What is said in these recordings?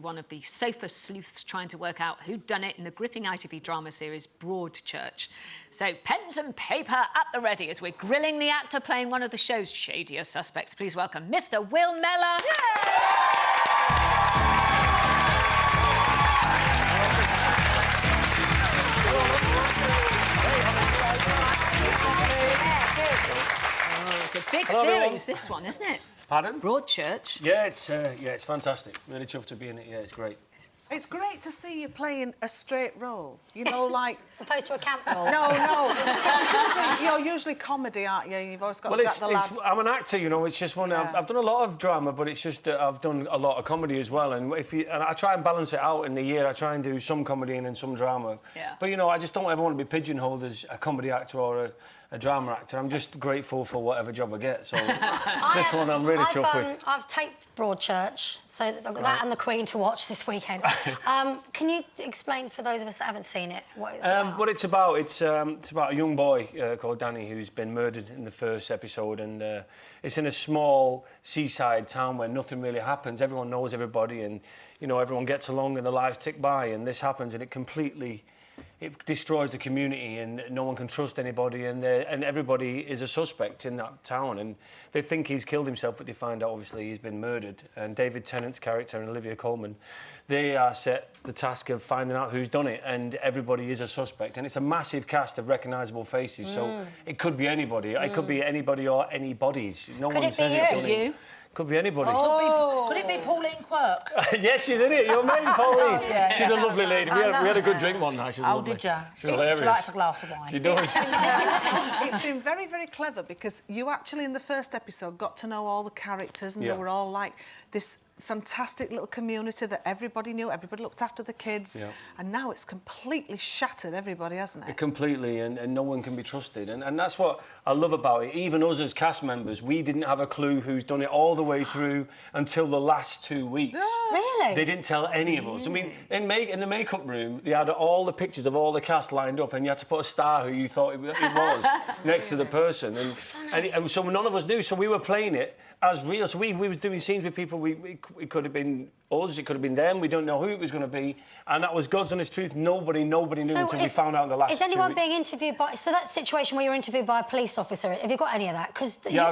one of the sofa sleuths trying to work out who'd done it in the gripping ITV drama series Broadchurch. So pens and paper at the ready as we're grilling the actor playing one of the show's shadier suspects. Please welcome Mr. Will Mellor. It's a big series, this one, isn't it? Pardon? Broadchurch. Yeah, it's fantastic. Really chuffed to be in it. Yeah, it's great. It's great to see you playing a straight role. You know, like... As opposed to a camp role. No. You're usually comedy, aren't you? You've always got Jack the Lad. I'm an actor, you know. It's just one. Yeah. I've done a lot of drama, but it's just that I've done a lot of comedy as well. And I try and balance it out in the year. I try and do some comedy and then some drama. Yeah. But you know, I just don't ever want to be pigeonholed as a comedy actor or a drama actor. I'm just grateful for whatever job I get. So this one I'm really chuffed with. I've taped Broadchurch, so I've got that and The Queen to watch this weekend. Can you explain for those of us that haven't seen it what it's about? What it's about a young boy called Danny who's been murdered in the first episode, and it's in a small seaside town where nothing really happens. Everyone knows everybody, and you know everyone gets along, and their lives tick by. And this happens, and it destroys the community, and no one can trust anybody, and everybody is a suspect in that town, and they think he's killed himself, but they find out obviously he's been murdered. And David Tennant's character and Olivia Colman, they are set the task of finding out who's done it, and everybody is a suspect, and it's a massive cast of recognisable faces, so it could be anybody. It could be anybody or anybody's. No one says it's only... Could be anybody. Oh. Could it be Pauline Quirk? Yes, she's in it. Your mate, Pauline. She's a lovely lady. We had a good drink one night. She's lovely. Did you? She's hilarious. She likes a glass of wine. She does. It's been very, very clever because you actually, in the first episode, got to know all the characters, and they were all like this fantastic little community that everybody knew. Everybody looked after the kids. Yeah. And now it's completely shattered everybody, hasn't it? Completely, and no one can be trusted. And that's what I love about it. Even us as cast members, we didn't have a clue who's done it all the way through until the last 2 weeks. Really? They didn't tell any of us. I mean, in the makeup room, they had all the pictures of all the cast lined up, and you had to put a star who you thought it was next to the person. And so none of us knew, so we were playing it as real. So we was doing scenes with people. It could have been us, it could have been them. We don't know who it was going to be, and that was God's honest truth. Nobody knew until we found out in the last 2 weeks. Is anyone being interviewed by... So that situation where you're interviewed by a police officer, have you got any of that?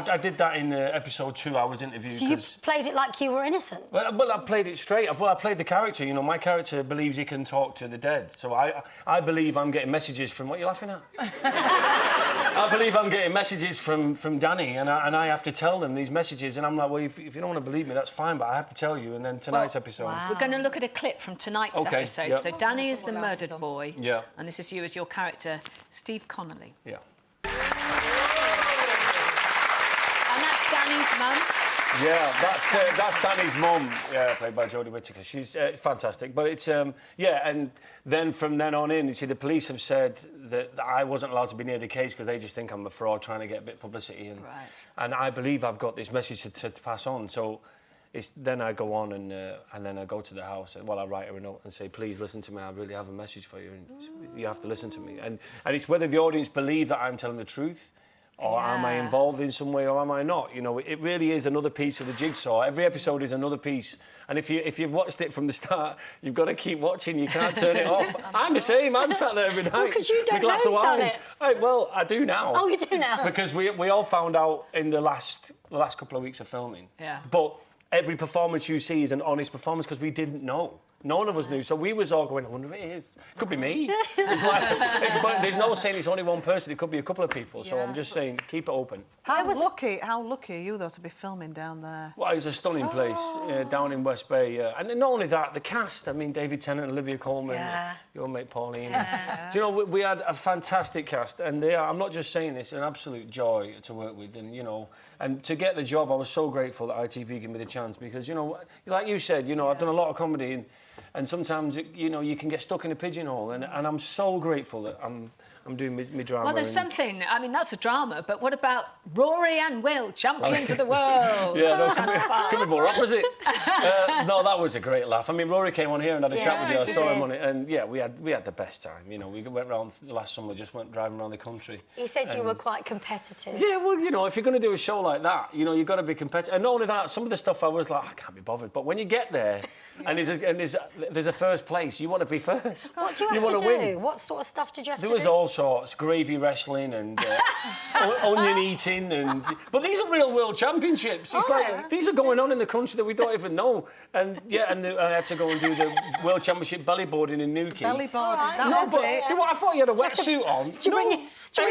I did that in episode 2. I was interviewed. So you played it like you were innocent? Well, I played it straight. I played the character. You know, my character believes he can talk to the dead. So I believe I'm getting messages from... What are you laughing at? I believe I'm getting messages from Danny, and I have to tell them these messages, and I'm like, well, if you don't want to believe me, that's fine, but I have to tell you. And then tonight's episode... Wow. We're going to look at a clip from tonight's episode. Yep. So Danny is the murdered boy. Yeah. And this is you as your character, Steve Connelly. Yeah. And that's Danny's mum. Yeah, that's Danny's mum, played by Jodie Whittaker. She's fantastic. But it's, and then from then on in, you see, the police have said that I wasn't allowed to be near the case because they just think I'm a fraud trying to get a bit of publicity. And I believe I've got this message to pass on. So then I go on and then I go to the house and I write her a note and say, please listen to me, I really have a message for you and you have to listen to me. And it's whether the audience believe that I'm telling the truth, or am I involved in some way, or am I not? You know, it really is another piece of the jigsaw. Every episode is another piece. And if you've watched it from the start, you've got to keep watching. You can't turn it off. I'm the same. I'm sat there every night because you don't with a glass know of who's wine. done it. Well, I do now. Oh, you do now? Because we all found out in the last couple of weeks of filming. Yeah. But every performance you see is an honest performance because we didn't know. None of us knew, so we was all going, I wonder who it is. Could be me. It's like, there's no saying it's only one person, it could be a couple of people, so I'm just saying, keep it open. How lucky are you, though, to be filming down there? Well, it's a stunning place, down in West Bay. And not only that, the cast, I mean, David Tennant, Olivia Colman, your mate Pauline. Do you know, we had a fantastic cast, and I'm not just saying this, an absolute joy to work with, and, you know, and to get the job, I was so grateful that ITV gave me the chance, because, you know, like you said, you know, I've done a lot of comedy, and sometimes, you know, you can get stuck in a pigeonhole, and I'm so grateful that I'm doing my drama. Well, there's something. I mean, that's a drama, but what about Rory and Will, champions of the world? Yeah, no, can be more opposite. No, that was a great laugh. I mean, Rory came on here and had a chat with you. I saw him on it, and yeah, we had the best time. You know, we went round last summer, just went driving around the country. You said you were quite competitive. Yeah, well, you know, if you're going to do a show like that, you know, you've got to be competitive. And not only that, some of the stuff I was like, I can't be bothered. But when you get there and there's a first place, you want to be first. What do you have to do? Win. What sort of stuff did you have to do? There was all sorts, gravy wrestling and onion eating, but these are real world championships. It's like these are going on in the country that we don't even know. And yeah, I had to go and do the World Championship bellyboarding in Newquay. Bellyboarding, that was it. I thought you had a wetsuit on. Did you bring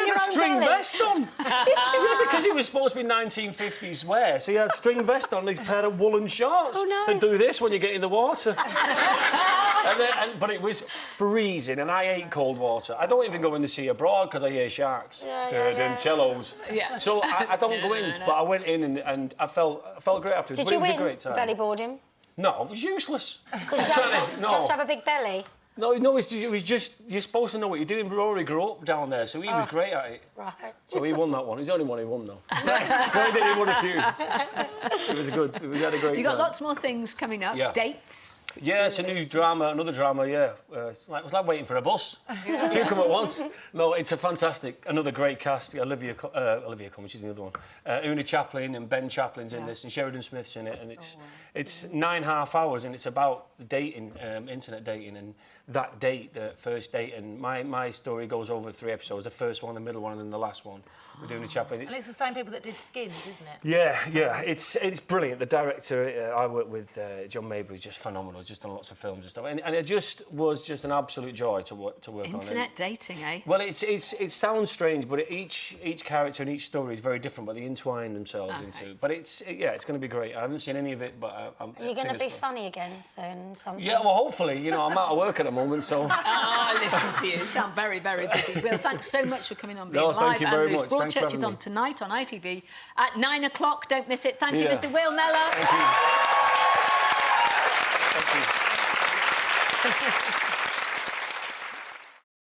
a string vest on. Did you? Yeah, because it was supposed to be 1950s wear, so he had a string vest on, these pair of woolen shorts, and do this when you get in the water. But it was freezing, and I hate cold water. I don't even go in the sea abroad because I hear sharks and cellos. Yeah. So I don't go in, but I went in and I felt great afterwards. Did you win a great time. bellyboarding? No, it was useless. Do you have to have a big belly? No, it was just, you're supposed to know what you're doing. Rory grew up down there, so he was great at it. Right. So he won that one. He's the only one he won, though. He won a few. We had a great time. You've got lots more things coming up. Yeah. Dates. Yeah, it's a new drama, another drama, yeah. It was like waiting for a bus. Two come at once. No, it's another great cast. Olivia Cummings, she's the other one. Una Chaplin and Ben Chaplin's in this, and Sheridan Smith's in it, and it's 9.5 hours, and it's about dating, internet dating, and that date, the first date, and my story goes over 3 episodes, the first one, the middle one, and then the last one. We're doing a Chaplin. And it's the same people that did Skins, isn't it? Yeah, it's brilliant. The director I work with, John Mabry, is just phenomenal. He's just done lots of films and stuff, and it just was just an absolute joy to work on. Internet dating, eh? Well, it sounds strange, but each character and each story is very different, but they entwine themselves into. But it's going to be great. I haven't seen any of it, but I'm. Are you going to be funny again soon? Something? Yeah, well, hopefully. You know, I'm out of work at the moment, so. Oh, listen to you. You sound very, very busy. Will, thanks so much for coming on. No, thank you very much. Broadchurch is on tonight on ITV at 9 o'clock. Don't miss it. Thank you, Mr. Will Mellor. Thank you. Thank you.